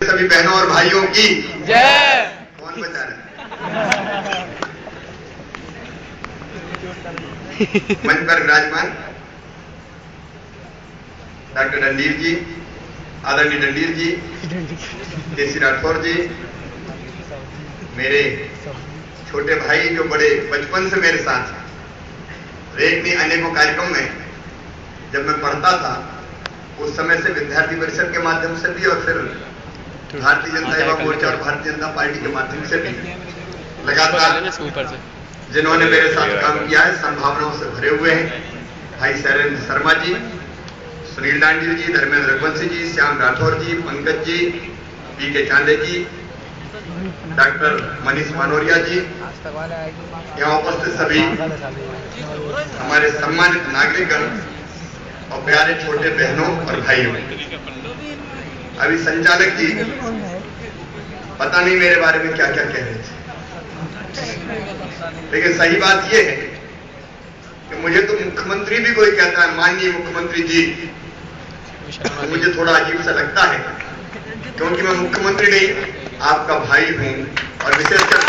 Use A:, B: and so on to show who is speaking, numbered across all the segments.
A: सभी बहनों और भाइयों की
B: जय।
A: कौन बचा रहा है? मंच पर विराजमान डॉक्टर डंडीर जी, आदरणीय डंडीर जी, केसी राठौर जी, मेरे छोटे भाई जो बड़े बचपन से मेरे साथ हैं, एक नहीं अनेकों कार्यक्रम में जब मैं पढ़ता था उस समय से विद्यार्थी परिषद के माध्यम से भी और फिर भारतीय जनता युवा मोर्चा और भारतीय जनता पार्टी के माध्यम से भी लगातार जिन्होंने मेरे साथ काम किया है, संभावनाओं से भरे हुए हैं। भाई शैलेंद्र शर्मा जी, सुनील डांडी जी, धर्मेंद्र रघुवंशी जी, श्याम राठौर जी, पंकज जी, पीके चांदे जी, डॉक्टर मनीष मनोरिया जी, यहाँ उपस्थित सभी हमारे सम्मानित नागरिकगण और प्यारे छोटे बहनों और भाइयों। अभी संचालक जी पता नहीं मेरे बारे में क्या क्या कह रहे थे, लेकिन सही बात यह है कि मुझे तो मुख्यमंत्री भी कोई कहता है माननीय मुख्यमंत्री जी, तो मुझे थोड़ा अजीब सा लगता है, क्योंकि मैं मुख्यमंत्री नहीं आपका भाई हूं और विशेषकर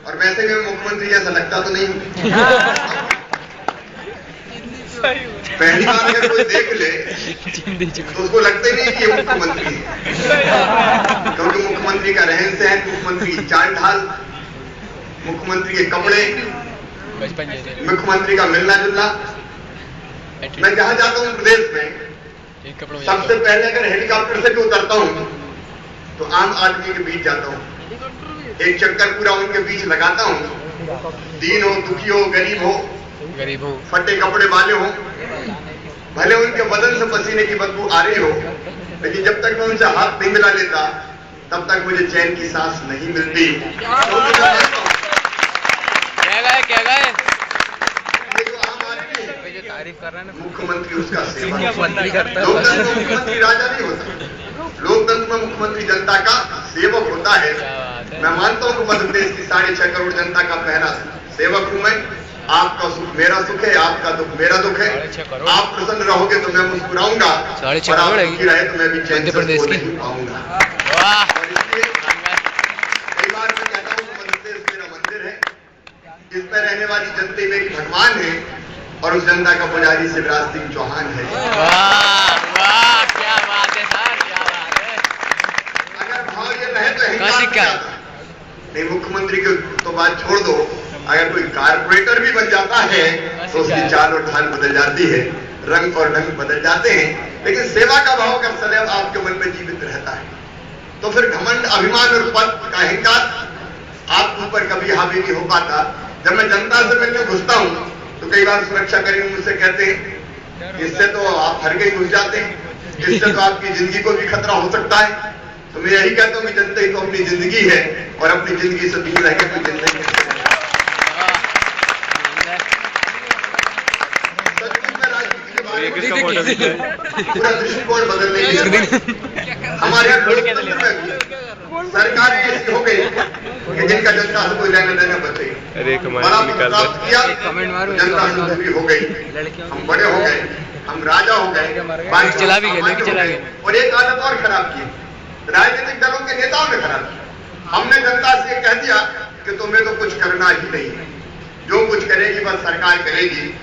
A: और वैसे भी मुख्यमंत्री जैसा लगता तो नहीं। पहली बार अगर कोई देख ले तो उसको लगता ही नहीं कि ये मुख्यमंत्री है, क्योंकि मुख्यमंत्री का रहन सहन, मुख्यमंत्री की चाल ढाल, मुख्यमंत्री के कपड़े, मुख्यमंत्री का मिलना जुलना। मैं जहां जाता हूं प्रदेश में सबसे पहले अगर हेलीकॉप्टर से भी उतरता हूं तो आम आदमी के बीच जाता हूं, एक चक्कर पूरा उनके बीच लगाता हूं। दीन हो, दुखी हो, गरीब हो, फटे कपड़े वाले हो, भले उनके बदन से पसीने की बदबू आ रही हो, लेकिन जब तक मैं उनसे हाथ नहीं मिला लेता तब तक मुझे चैन की सांस नहीं मिलती।
B: क्या गए?
A: तारीफ कर रहा है मुख्यमंत्री, उसका सेवा करता है। लोकतंत्र में मुख्यमंत्री राजा नहीं होता, लोकतंत्र में मुख्यमंत्री जनता का सेवक होता है। मैं मानता हूं कि मध्य प्रदेश की 6.5 करोड़ जनता का पहला सेवक हूं मैं। आपका सुख मेरा सुख है, आपका दुख मेरा दुख है। आप प्रसन्न रहोगे तो मैं मुस्कुराऊंगा, और आप दुखी रहे तो मैं भी चैन से सो नहीं पाऊंगा। कई बार मैं कहता हूं कि मध्य प्रदेश मेरा मंदिर है, इसमें रहने वाली जनता मेरी भगवान है और उस जनता का पुजारी शिवराज सिंह चौहान है।
B: क्या बात है सर, क्या बात है।
A: अगर भाव ये रहे तो नहीं, मुख्यमंत्री की तो बात छोड़ दो, अगर कोई कारपोरेटर भी बन जाता है तो उसकी चाल और ढाल बदल जाती है, रंग और ढंग बदल जाते हैं, लेकिन सेवा का भाव अगर सदैव आपके मन में जीवित रहता है तो फिर घमंड, अभिमान और पद का अहंकार आपके ऊपर कभी हावी नहीं हो पाता। जब मैं जनता से मिलने घुसता हूं तो कई बार सुरक्षा कर्मी मुझसे कहते हैं इससे तो आप हर गई घुस जाते हैं, इससे तो आपकी जिंदगी को भी खतरा हो सकता है। तो मैं यही कहता हूं कि जनता ही तो अपनी जिंदगी है और अपनी जिंदगी से दूर रहकर कोई जिंदगी पूरा दृष्टिकोण बदलने की हमारे सरकार ऐसी हो गई कि जिनका जनता से कोई लेना देना बच गई, जनता से दूरी हो गई, हम बड़े हो गए, हम राजा हो गए,
B: चला भी गए।
A: और एक आदत और खराब की, राजनीतिक दलों के नेताओं ने खराब की। हमने जनता से कह दिया कि तुम्हें तो कुछ करना ही नहीं, जो कुछ करेगी बस सरकार करेगी,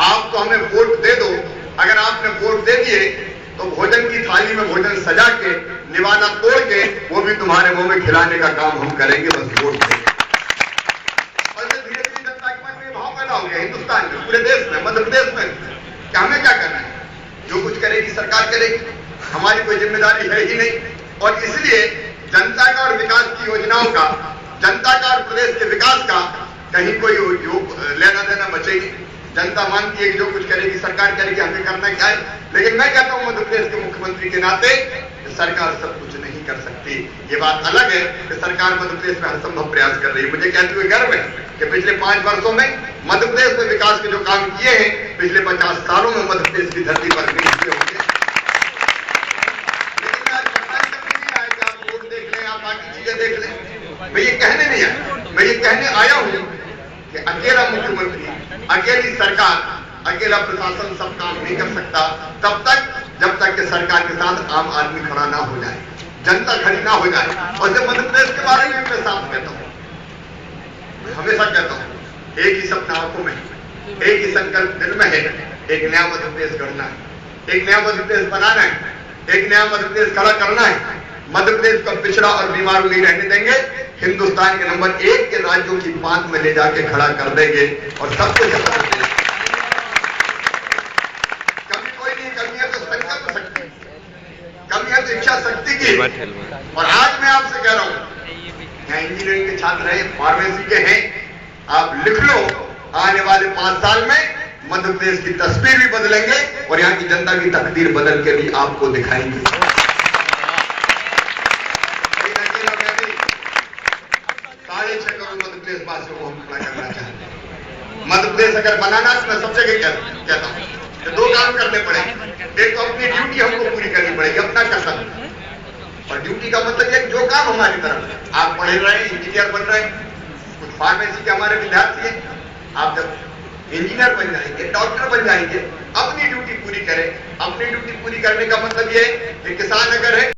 A: आप तो हमें वोट दे दो। अगर आपने वोट दे दिए तो भोजन की थाली में भोजन सजा के, निवाला तोड़ के वो भी तुम्हारे मुंह में खिलाने का काम हम करेंगे, बस वोट दे। और धीरे धीरे जनता के मन में भाव पैदा हो गया, हिंदुस्तान में, पूरे देश में, मध्य प्रदेश में, कि हमें क्या करना है, जो कुछ करेगी सरकार करेगी, हमारी कोई जिम्मेदारी है ही नहीं। और इसलिए जनता का और विकास की योजनाओं का, जनता का और प्रदेश के विकास का कहीं कोई लेना देना बचे नहीं। जनता मानती है कि जो कुछ करेगी सरकार करेगी, हमें करना क्या है। लेकिन मैं कहता हूं मध्य प्रदेश के मुख्यमंत्री के नाते सरकार सब कुछ नहीं कर सकती। ये बात अलग है कि सरकार मध्य प्रदेश में हर संभव प्रयास कर रही है। मुझे कहते हुए गर्व है कि पिछले 5 वर्षों में मध्य प्रदेश में विकास के जो काम किए हैं पिछले 50 सालों में मध्य प्रदेश की धरती पर नहीं किए होंगे। लेकिन आज नहीं आए कि आप वोट देख लें, आप बाकी चीजें देख लें। मैं ये कहने नहीं आया, मैं ये कहने आया हूं कि अकेला मुख्यमंत्री, अकेली सरकार अकेला प्रशासन सब काम नहीं कर सकता तब तक जब तक कि सरकार के साथ आम आदमी खड़ा ना हो जाए, जनता खड़ी ना हो जाए। और जब मध्य प्रदेश के बारे में मैं साफ कहता हूँ, मैं हमेशा कहता हूँ, एक ही सपना आंखों में, एक ही संकल्प दिल में है, एक नया मध्य प्रदेश गढ़ना है, एक नया मध्य प्रदेश बनाना है, एक नया मध्य प्रदेश खड़ा करना है। मध्य प्रदेश को पिछड़ा और बीमार नहीं रहने देंगे, हिंदुस्तान के नंबर 1 के राज्यों की बात में ले जाके खड़ा कर देंगे और सब कुछ कमी कोई नहीं, कमी है तो संकल्प शक्ति, कमी है तो इच्छा शक्ति की। और आज मैं आपसे कह रहा हूं, यहाँ इंजीनियरिंग के छात्र हैं, फार्मेसी के हैं, आप लिख लो, आने वाले 5 साल में मध्य प्रदेश की तस्वीर भी बदलेंगे और यहाँ की जनता की तकदीर बदल के भी आपको दिखाएंगे। 6.5 करोड़ मध्य प्रदेश वासियों को हम खड़ा करना चाहते हैं। मध्य प्रदेश अगर बनाना तो मैं सब जगह कहता हूँ कि 2 काम करने पड़ेंगे। एक तो अपनी ड्यूटी हमको पूरी करनी पड़ेगी, अपना कर्तव्य। और ड्यूटी का मतलब है जो काम हमारी तरफ, आप पढ़े रहे हैं, इंजीनियर बन रहे हैं, कुछ फार्मेसी के हमारे विद्यार्थी हैं, आप जब इंजीनियर बन जाएंगे, डॉक्टर बन जाएंगे, अपनी ड्यूटी पूरी करें। अपनी ड्यूटी पूरी करने का मतलब ये है कि किसान अगर है